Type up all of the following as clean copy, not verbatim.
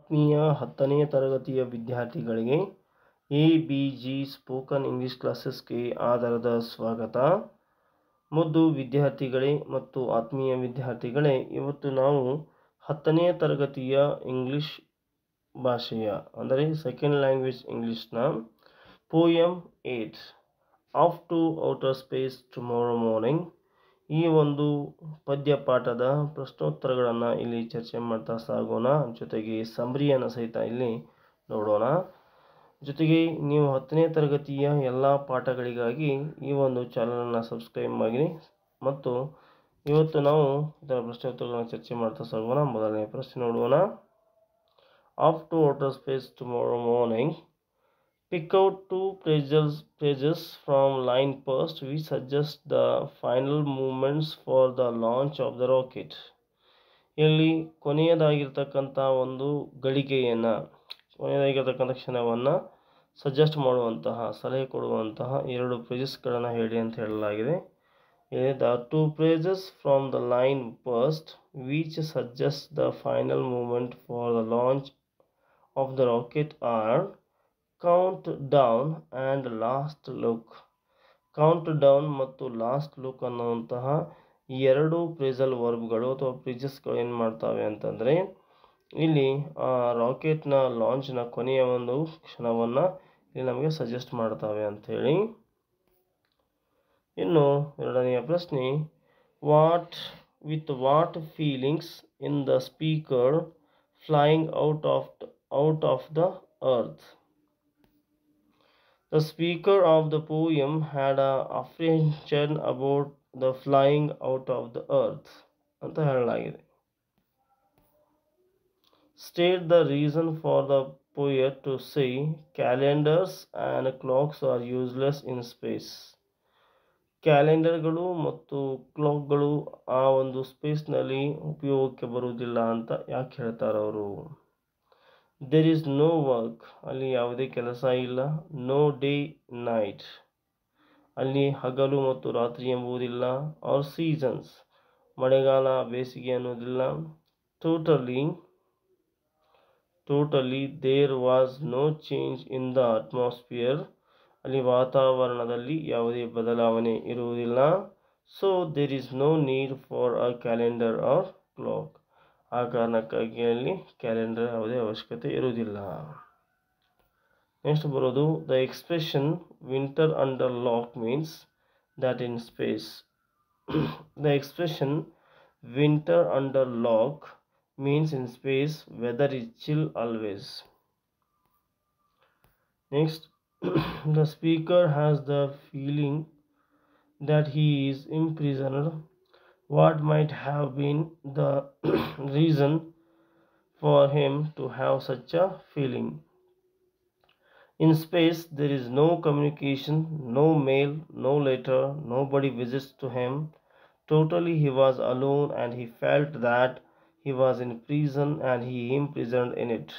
ಆತ್ಮೀಯ 10ನೇ ತರಗತಿಯ ವಿದ್ಯಾರ್ಥಿಗಳಿಗೆ ABG ಸ್ಪೋಕನ್ ಇಂಗ್ಲಿಷ್ ಕ್ಲಾಸಸ್ಗೆ ಆಧಾರದ ಸ್ವಾಗತ. ಮುದ್ದು ವಿದ್ಯಾರ್ಥಿಗಳೇ ಮತ್ತು ಆತ್ಮೀಯ ವಿದ್ಯಾರ್ಥಿಗಳೇ, ಇವತ್ತು ನಾವು 10ನೇ ತರಗತಿಯ ಇಂಗ್ಲಿಷ್ ಭಾಷೆಯ ಅಂದರೆ ಸೆಕೆಂಡ್ ಲ್ಯಾಂಗ್ವೇಜ್ ಇಂಗ್ಲಿಷ್ನ Poem-8 off to outer space tomorrow morning ಈ ಒಂದು ಪದ್ಯ ಪಾಠದ ಪ್ರಶ್ನೋತ್ತರಗಳನ್ನು ಇಲ್ಲಿ ಚರ್ಚೆ ಮಾಡ್ತಾ ಸಾಗೋಣ. ಜೊತೆಗೆ ಸಮರಿಯನ್ನು ಸಹಿತ ಇಲ್ಲಿ ನೋಡೋಣ. ಜೊತೆಗೆ ನೀವು 10ನೇ ತರಗತಿಯ ಎಲ್ಲ ಪಾಠಗಳಿಗಾಗಿ ಈ ಒಂದು ಚಾನಲನ್ನು ಸಬ್ಸ್ಕ್ರೈಬ್ ಮಾಡಿ ಮತ್ತು ಇವತ್ತು ನಾವು ಇದರ ಪ್ರಶ್ನೋತ್ತರಗಳನ್ನು ಚರ್ಚೆ ಮಾಡ್ತಾ ಸಾಗೋಣ. ಮೊದಲನೇ ಪ್ರಶ್ನೆ ನೋಡೋಣ. Off to outer space tomorrow morning, pick out two pages from line first which suggest the final movements for the launch of the rocket. ಇಲ್ಲಿ ಕೊನೆಯದಾಗಿರ್ತಕ್ಕಂಥ ಒಂದು ಕೊನೆಯದಾಗಿರ್ತಕ್ಕಂಥ ಕ್ಷಣವನ್ನು ಸಜೆಸ್ಟ್ ಮಾಡುವಂತಹ, ಸಲಹೆ ಕೊಡುವಂತಹ 2 ಪೇಜಸ್ಗಳನ್ನು ಹೇಳಿ ಅಂತ ಹೇಳಲಾಗಿದೆ. The 2 pages from the line first which suggest the final movement for the launch of the rocket are count down and last look. Count down ಮತ್ತು ಲಾಸ್ಟ್ ಲುಕ್ ಅನ್ನುವಂತಹ 2 ಫ್ರೇಸಲ್ ವರ್ಬ್ಗಳು ಅಥವಾ ಫ್ರೇಜಸ್ಗಳು ಏನು ಮಾಡ್ತವೆ ಅಂತಂದರೆ ಇಲ್ಲಿ ರಾಕೆಟ್ನ ಲಾಂಚ್ನ ಕೊನೆಯ ಒಂದು ಕ್ಷಣವನ್ನು ಇಲ್ಲಿ ನಮಗೆ ಸಜೆಸ್ಟ್ ಮಾಡ್ತವೆ ಅಂಥೇಳಿ. ಇನ್ನು ಎರಡನೆಯ ಪ್ರಶ್ನೆ, what feelings in the speaker flying out of the earth. The speaker of the poem had an apprehension about the flying out of the earth ಅಂತ ಹೇಳಲಾಗಿದೆ. State the reason for the poet to say calendars and clocks are useless in space. ಕ್ಯಾಲೆಂಡರ್ಗಳು ಮತ್ತು ಕ್ಲಾಕ್ಗಳು ಆ ಒಂದು ಸ್ಪೇಸ್ನಲ್ಲಿ ಉಪಯೋಗಕ್ಕೆ ಬರುವುದಿಲ್ಲ ಅಂತ ಯಾಕೆ ಹೇಳ್ತಾರೆ ಅವರು? There is no work, ಅಲ್ಲಿ ಯಾವುದೇ ಕೆಲಸ ಇಲ್ಲ. No day night, ಅಲ್ಲಿ ಹಗಲು ಮತ್ತು ರಾತ್ರಿ ಎಂಬುದಿಲ್ಲ. Or seasons, ಮಳೆಗಾಲ ಬೇಸಿಗೆ ಅನ್ನೋದಿಲ್ಲ. Totally there was no change in the atmosphere, ಅಲ್ಲಿ ವಾತಾವರಣದಲ್ಲಿ ಯಾವುದೇ ಬದಲಾವಣೆ ಇರುವುದಿಲ್ಲ. So there is no need for a calendar or clock, ಆ ಕಾರಣಕ್ಕಾಗಿ ಅಲ್ಲಿ ಕ್ಯಾಲೆಂಡರ್ ಯಾವುದೇ ಅವಶ್ಯಕತೆ ಇರುವುದಿಲ್ಲ. ನೆಕ್ಸ್ಟ್ ಬರೋದು, the expression winter under lock means that in space. The expression winter under lock means in space weather is chill always. Next, the speaker has the feeling that he is imprisoned. What might have been the reason for him to have such a feeling? In space, there is no communication, no mail, no letter, nobody visits to him. Totally he was alone and he felt that he was in prison and he imprisoned in it.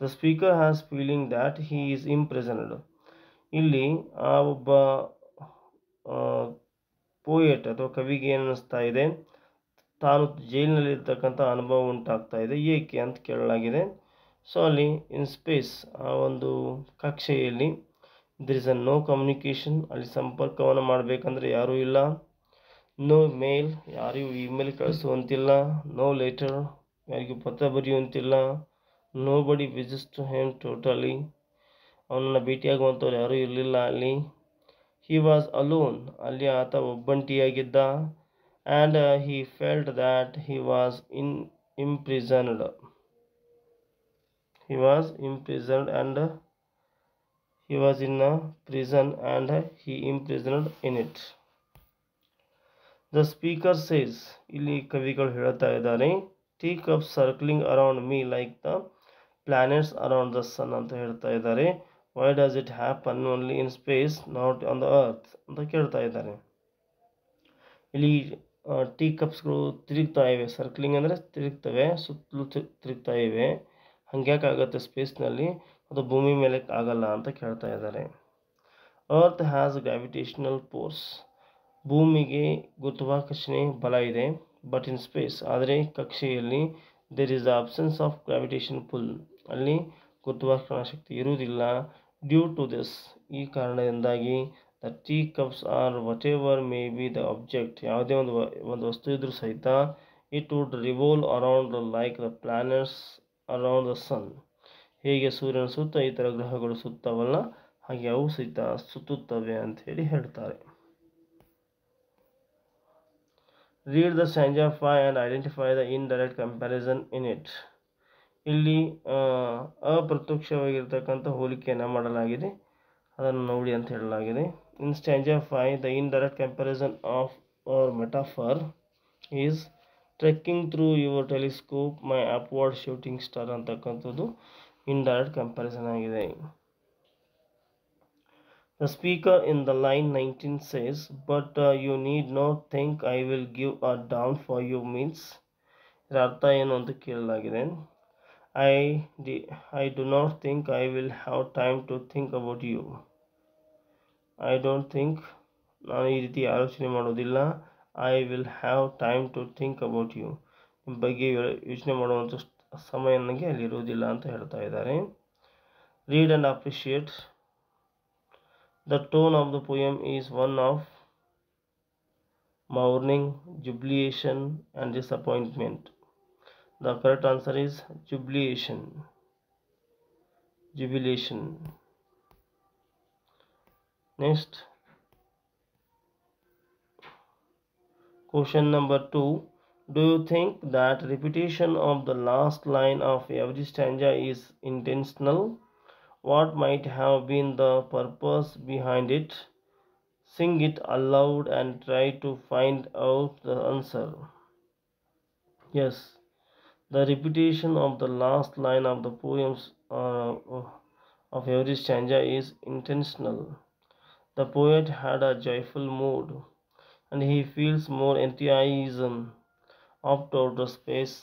The speaker has feeling that he is imprisoned. ಇಲ್ಲಿ ಒಬ್ಬ poet ಅಥವಾ ಕವಿಗೆ ಏನು ಅನ್ನಿಸ್ತಾ ಇದೆ, ತಾನು ಜೈಲಿನಲ್ಲಿರ್ತಕ್ಕಂಥ ಅನುಭವ ಉಂಟಾಗ್ತಾ ಇದೆ. ಏಕೆ ಅಂತ ಕೇಳಲಾಗಿದೆ. ಸೊ ಅಲ್ಲಿ ಇನ್ ಸ್ಪೇಸ್, ಆ ಒಂದು ಕಕ್ಷೆಯಲ್ಲಿ ದರ್ ಇಸ್ ನೋ ಕಮ್ಯುನಿಕೇಷನ್, ಅಲ್ಲಿ ಸಂಪರ್ಕವನ್ನು ಮಾಡಬೇಕಂದ್ರೆ ಯಾರೂ ಇಲ್ಲ. ನೋ ಮೇಲ್, ಯಾರಿಗೂ ಇಮೇಲ್ ಕಳಿಸುವಂತಿಲ್ಲ. ನೋ ಲೆಟರ್, ಯಾರಿಗೂ ಪತ್ರ ಬರೆಯುವಂತಿಲ್ಲ. ನೋ ಬಡಿ ವಿಸಿಟ್ಸ್ ಟು ಹಿಮ್, ಟೋಟಲಿ ಅವನನ್ನು ಭೇಟಿಯಾಗುವಂಥವ್ರು ಯಾರೂ ಇರಲಿಲ್ಲ ಅಲ್ಲಿ. He was alone, ಅಲ್ಲಿ ಆತ ಒಬ್ಬಂಟಿಯಾಗಿದ್ದ. And he felt that he was imprisoned. He was imprisoned and he was in a prison and he imprisoned in it. The speaker says, ಇಲ್ಲಿ ಕವಿಗಳು ಹೇಳ್ತಾ ಇದ್ದಾರೆ, take up circling around me like the planets around the sun ಅಂತ ಹೇಳ್ತಾ ಇದ್ದಾರೆ. Why does it happen only in space, not on the earth ಅಂತ ಕೇಳ್ತಾ ಇದ್ದಾರೆ. ಇಲ್ಲಿ ಟೀ ಕಪ್ಸ್ಗಳು ತಿರುಗ್ತಾ ಇವೆ. ಸರ್ಕ್ಲಿಂಗ್ ಅಂದರೆ ತಿರುಗ್ತವೆ, ಸುತ್ತಲೂ ತಿರುಗ್ತಾ ಇವೆ. ಹಂಗ್ಯಾಕಾಗತ್ತೆ ಸ್ಪೇಸ್ನಲ್ಲಿ, ಅದು ಭೂಮಿ ಮೇಲೆ ಆಗಲ್ಲ ಅಂತ ಕೇಳ್ತಾ ಇದ್ದಾರೆ. ಅರ್ತ್ ಹ್ಯಾಸ್ ಗ್ರಾವಿಟೇಷನಲ್ ಫೋರ್ಸ್, ಭೂಮಿಗೆ ಗುರುತ್ವಾಕರ್ಷಣೆ ಬಲ ಇದೆ. ಬಟ್ ಇನ್ ಸ್ಪೇಸ್, ಆದರೆ ಕಕ್ಷೆಯಲ್ಲಿ there is the absence of gravitation pull. ಅಲ್ಲಿ ಗುರುತ್ವಾಕರ್ಷಣ ಶಕ್ತಿ ಇರುವುದಿಲ್ಲ. ಡ್ಯೂ ಟು ದಿಸ್, ಈ ಕಾರಣದಿಂದಾಗಿ the tea cups are whatever may be the object, ಯಾವುದೇ ಒಂದು ವಸ್ತು ಇದ್ರೂ ಸಹಿತ it would revolve around like the planets around the sun. ಹೇಗೆ ಸೂರ್ಯನ ಸುತ್ತ ಇತರ ಗ್ರಹಗಳು ಸುತ್ತವಲ್ಲ, ಹಾಗೆ ಅವು ಸಹಿತ ಸುತ್ತುತ್ತವೆ ಅಂತ ಹೇಳಿ ಹೇಳ್ತಾರೆ. Read the stanza 5 and identify the indirect comparison in it. ಇಲ್ಲಿ ಅಪ್ರತ್ಯಕ್ಷವಾಗಿರ್ತಕ್ಕಂಥ ಹೋಲಿಕೆಯನ್ನು ಮಾಡಲಾಗಿದೆ, ಅದನ್ನು ನೋಡಿ ಅಂತ ಹೇಳಲಾಗಿದೆ. In stanza 5, the indirect comparison of our metaphor is trekking through your telescope my upward shooting star ಅಂತಕ್ಕಂಥದ್ದು indirect comparison ಆಗಿದೆ. The speaker in the line 19 says, but you need not think I will give a down for you means, ಇದರ ಅರ್ಥ ಏನು ಅಂತ ಕೇಳಲಾಗಿದೆ. I do not think I will have time to think about you. I don't think, ನಾನು ಈ ರೀತಿ ಆಲೋಚನೆ ಮಾಡೋದಿಲ್ಲ. I will have time to think about you, ನಿಮ್ಮ ಬಗ್ಗೆ ಯೋಚನೆ ಮಾಡುವಂಥ ಸಮಯ ನನಗೆ ಅಲ್ಲಿ ಇರುವುದಿಲ್ಲ ಅಂತ ಹೇಳ್ತಾ ಇದ್ದಾರೆ. Read and appreciate. The tone of the poem is one of mourning, jubilation and disappointment. The correct answer is jubilation. Next, question number 2. Do you think that repetition of the last line of every stanza is intentional? What might have been the purpose behind it? Sing it aloud and try to find out the answer. Yes, the repetition of the last line of the poems of every stanza is intentional. The poet had a joyful mood and he feels more enthusiasm up toward the space.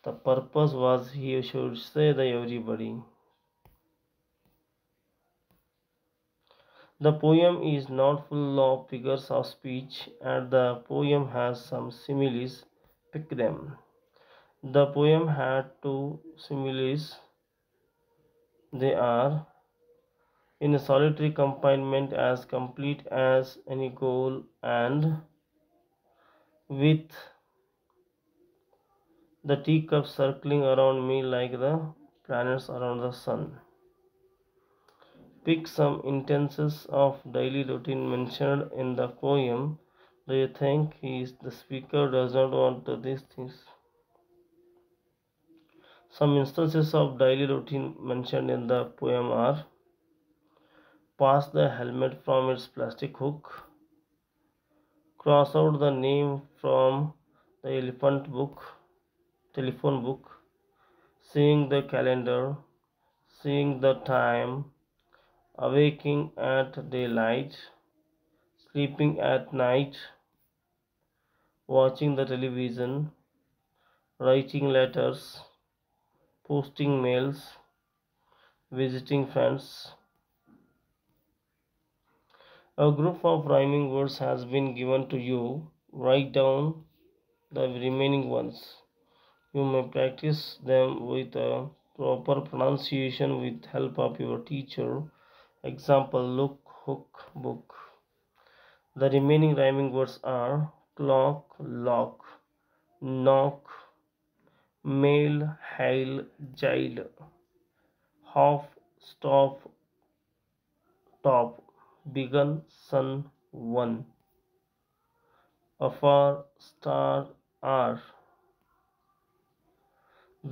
The purpose was he should say the everybody. The poem is not full of figures of speech and the poem has some similes. Pick them. The poem had 2 similes. They are in a solitary confinement as complete as any goal and with the teacups circling around me like the planets around the sun. Pick some instances of daily routine mentioned in the poem. Do you think the speaker does not want these things? Some instances of daily routine mentioned in the poem are: pass the helmet from its plastic hook, cross out the name from the telephone book, seeing the calendar, seeing the time, awaking at daylight, sleeping at night, watching the television, writing letters, posting mails, visiting friends. A group of rhyming words has been given to you. Write down the remaining ones. You may practice them with a proper pronunciation with help of your teacher. Example: look, hook, book. The remaining rhyming words are clock, lock, knock, mail, hail, jail, half, stop, top, begun, sun, one, afar, star, are.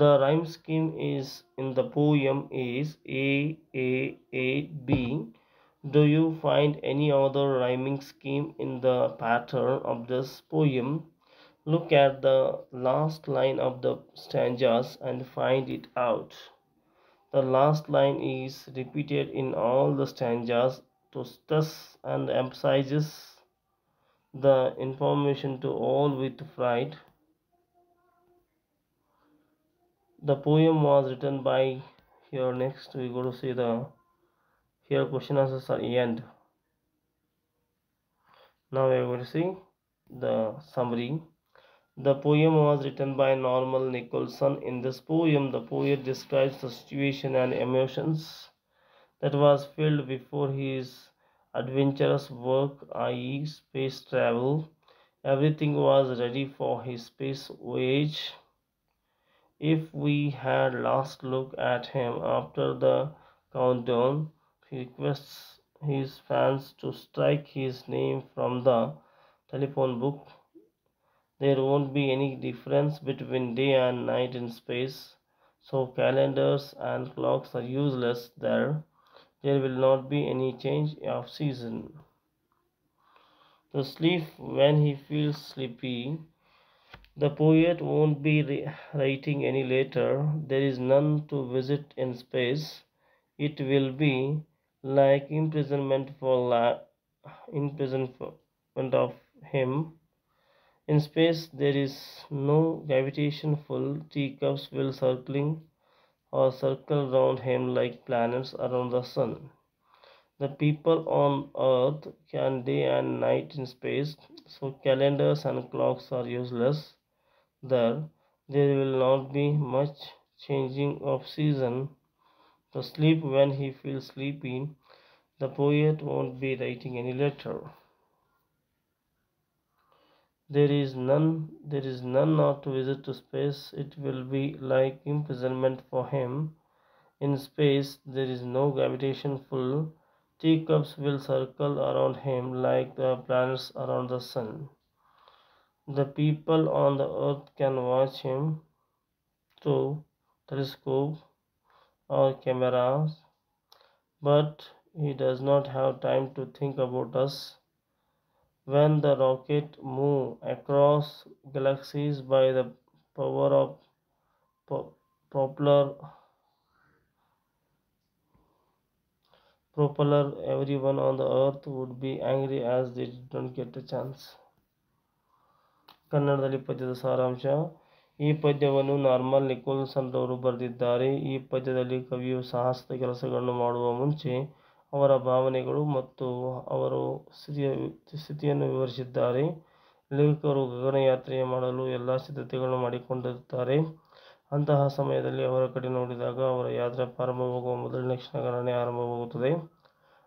The rhyme scheme is in the poem is A, Do you find any other rhyming scheme in the pattern of this poem? Look at the last line of the stanzas and find it out. The last line is repeated in all the stanzas to stress and emphasizes the information to all with pride. The poem was written by, here next we go to see the, here question answers are end. Now we are going to see the summary. The poem was written by Norman Nicholson. In this poem, the poet describes the situation and emotions that was felt before his adventurous work, i.e., space travel. Everything was ready for his space voyage. If we had last look at him after the countdown, he requests his fans to strike his name from the telephone book. There won't be any difference between day and night in space, so calendars and clocks are useless there. There will not be any change of season. To sleep when he feels sleepy. The poet won't be writing any letter. There is none to visit in space. It will be like imprisonment of him. In space there is no gravitation pull. Teacups will circle round him like planets around the sun. The people on Earth can day and night in space, so calendars and clocks are useless. There will not be much changing of season. To sleep when he feels sleepy. The poet won't be writing any letter. There is none not to visit to space. It will be like imprisonment for him. In space there is no gravitation pull. Teacups will circle around him like the planets around the sun. The people on the earth can watch him through telescope or cameras, but he does not have time to think about us. When the rocket move across galaxies by the power of propeller, everyone on the earth would be angry as they did not get a chance. ಕನ್ನಡದಲ್ಲಿ ಪದ್ಯದ ಸಾರಾಂಶ. ಈ ಪದ್ಯವನ್ನು Norman Nicholson ರವರು ಬರೆದಿದ್ದಾರೆ. ಈ ಪದ್ಯದಲ್ಲಿ ಕವಿಯು ಸಾಹಸದ ಕೆಲಸಗಳನ್ನು ಮಾಡುವ ಮುಂಚೆ ಅವರ ಭಾವನೆಗಳು ಮತ್ತು ಅವರ ಸ್ಥಿತಿಯನ್ನು ವಿವರಿಸಿದ್ದಾರೆ. ಲೇಖಕರು ಗಗನಯಾತ್ರೆ ಮಾಡಲು ಎಲ್ಲ ಸಿದ್ಧತೆಗಳನ್ನು ಮಾಡಿಕೊಂಡಿರುತ್ತಾರೆ. ಅಂತಹ ಸಮಯದಲ್ಲಿ ಅವರ ಕಡೆ ನೋಡಿದಾಗ ಅವರ ಯಾತ್ರೆ ಪ್ರಾರಂಭವಾಗುವ ಮೊದಲನೇ ಕ್ಷಣ ಗಣನೆ ಆರಂಭವಾಗುತ್ತದೆ.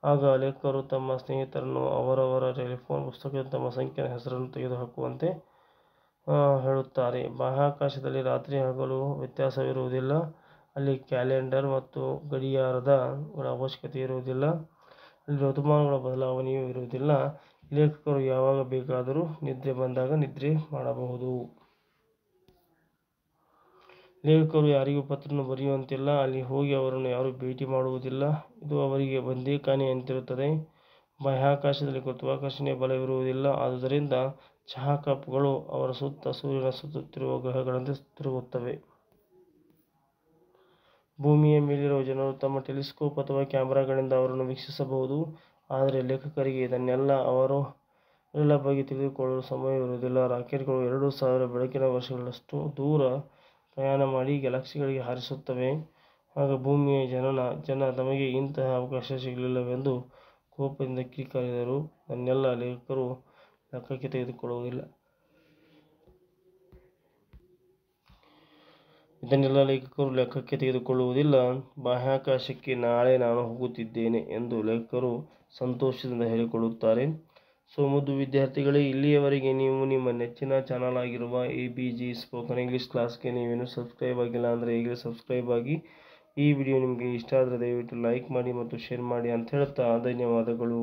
ಆಗ ಲೇಖಕರು ತಮ್ಮ ಸ್ನೇಹಿತರನ್ನು ಅವರವರ ಟೆಲಿಫೋನ್ ಪುಸ್ತಕದಿಂದ ತಮ್ಮ ಸಂಖ್ಯೆಯ ಹೆಸರನ್ನು ತೆಗೆದುಹಾಕುವಂತೆ ಹೇಳುತ್ತಾರೆ. ಬಾಹ್ಯಾಕಾಶದಲ್ಲಿ ರಾತ್ರಿ ಹಗಲು ವ್ಯತ್ಯಾಸವಿರುವುದಿಲ್ಲ. ಅಲ್ಲಿ ಕ್ಯಾಲೆಂಡರ್ ಮತ್ತು ಗಡಿಯಾರದ ಅವಶ್ಯಕತೆ ಇರುವುದಿಲ್ಲ. ಅಲ್ಲಿ ಋತುಮಾನಗಳ ಬದಲಾವಣೆಯೂ ಇರುವುದಿಲ್ಲ. ಲೇಖಕರು ಯಾವಾಗ ಬೇಕಾದರೂ ನಿದ್ರೆ ಬಂದಾಗ ನಿದ್ರೆ ಮಾಡಬಹುದು. ಲೇಖಕರು ಯಾರಿಗೂ ಪತ್ರವನ್ನು ಬರೆಯುವಂತಿಲ್ಲ. ಅಲ್ಲಿ ಹೋಗಿ ಅವರನ್ನು ಯಾರೂ ಭೇಟಿ ಮಾಡುವುದಿಲ್ಲ. ಇದು ಅವರಿಗೆ ಬಂದೀಖಾನೆಯಂತಿರುತ್ತದೆ. ಬಾಹ್ಯಾಕಾಶದಲ್ಲಿ ಗುರುತ್ವಾಕರ್ಷಣೆಯ ಬಲವಿರುವುದಿಲ್ಲ. ಆದುದರಿಂದ ಚಹಾ ಕಪ್ಗಳು ಅವರ ಸುತ್ತ ಸೂರ್ಯನ ಸುತ್ತುತ್ತಿರುವ ಗ್ರಹಗಳಂತೆ ತಿರುಗುತ್ತವೆ. ಭೂಮಿಯ ಮೇಲಿರುವ ಜನರು ತಮ್ಮ ಟೆಲಿಸ್ಕೋಪ್ ಅಥವಾ ಕ್ಯಾಮೆರಾಗಳಿಂದ ಅವರನ್ನು ವೀಕ್ಷಿಸಬಹುದು. ಆದರೆ ಲೇಖಕರಿಗೆ ಇದನ್ನೆಲ್ಲ ಬಗ್ಗೆ ತಿಳಿದುಕೊಳ್ಳಲು ಸಮಯವಿರುವುದಿಲ್ಲ. ರಾಕೆಟ್ಗಳು 2000 ಬೆಳಕಿನ ವರ್ಷಗಳಷ್ಟು ದೂರ ಪ್ರಯಾಣ ಮಾಡಿ ಗ್ಯಾಲಕ್ಸಿಗಳಿಗೆ ಹಾರಿಸುತ್ತವೆ. ಆಗ ಭೂಮಿಯ ಜನ ತಮಗೆ ಇಂತಹ ಅವಕಾಶ ಸಿಗಲಿಲ್ಲವೆಂದು ಕೋಪದಿಂದ ಕಿಡಿಕಾರಿದರು. ಇದನ್ನೆಲ್ಲ ಲೇಖಕರು ಲೆಕ್ಕಕ್ಕೆ ತೆಗೆದುಕೊಳ್ಳುವುದಿಲ್ಲ. ಬಾಹ್ಯಾಕಾಶಕ್ಕೆ ನಾಳೆ ನಾನು ಹೋಗುತ್ತಿದ್ದೇನೆ ಎಂದು ಲೇಖಕರು ಸಂತೋಷದಿಂದ ಹೇಳಿಕೊಳ್ಳುತ್ತಾರೆ. ಮುದ್ದು ವಿದ್ಯಾರ್ಥಿಗಳೇ, ಇಲ್ಲಿಯವರೆಗೆ ನೀವು ನಿಮ್ಮ ನೆಚ್ಚಿನ ಚಾನಲ್ ಆಗಿರುವ ABG ಸ್ಪೋಕನ್ ಇಂಗ್ಲಿಷ್ ಕ್ಲಾಸ್ಗೆ ನೀವೇನು ಸಬ್ಸ್ಕ್ರೈಬ್ ಆಗಿಲ್ಲ ಅಂದರೆ ಈಗಲೇ ಸಬ್ಸ್ಕ್ರೈಬ್ ಆಗಿ. ಈ ವಿಡಿಯೋ ನಿಮಗೆ ಇಷ್ಟ ಆದರೆ ದಯವಿಟ್ಟು ಲೈಕ್ ಮಾಡಿ ಮತ್ತು ಶೇರ್ ಮಾಡಿ ಅಂತ ಹೇಳ್ತಾ ಧನ್ಯವಾದಗಳು.